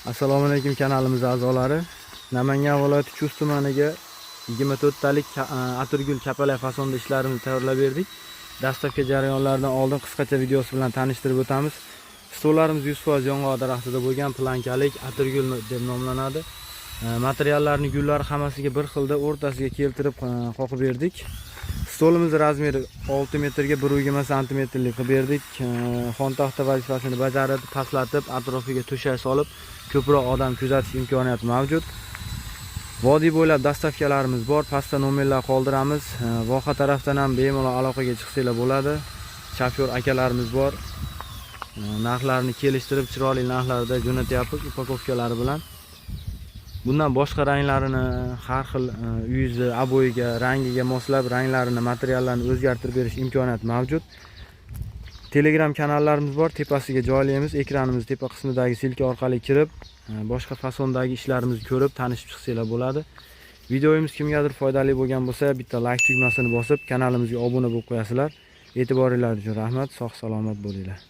Assalomu alaykum kanalimiz a'zolari. Namangan viloyati Chust tumaniga 24 talik atirgul kapalak fasonda ishlarimizni tayyorlab berdik. Dastlabki jarayonlardan oldin qisqacha videosi bilan tanishtirib o'tamiz. Stollarimiz 100% yong'oq daraxtida bo'lgan plankalik atirgul deb nomlanadi. Materiallarni gullar hammasiga bir xilda o'rtasiga keltirib qoqib berdik. Stolimiz razmeri 6 metrga 120 santimetrlik qilib berdik. Xontaxta vazifasini bajarib, pastlatib, atrofiga to'shak solib, ko'proq odam kuzatish imkoniyati mavjud. Vodiy bo'ylab dastavkalarimiz bor, pastda nomerlar qoldiramiz. Voha tarafdan ham bemalol aloqaga chiqsanglar bo'ladi. Shofyor akalarimiz bor. Narxlarni kelishtirib, chiroyli narxlarda jo'natyapmiz upakovkalari bilan. Bundan boshqa ranglarini har xil yuzi, aboyiga, rangiga moslab ranglarini, materiallarni o'zgartirib berish imkoniyati mavjud. Telegram kanallarimiz bor, tepasiga joylaymiz. Ekranimiz tepa qismidagi silka orqali kirib, boshqa fasondagi ishlarimizni ko'rib, tanishib chiqsanglar bo'ladi. Videomiz kimgadir foydali bo'lgan bo'lsa, bitta like tugmasini bosib, kanalimizga obuna bo'lib qo'yasizlar. E'tiboringiz uchun rahmat, sog' salomat bo'linglar.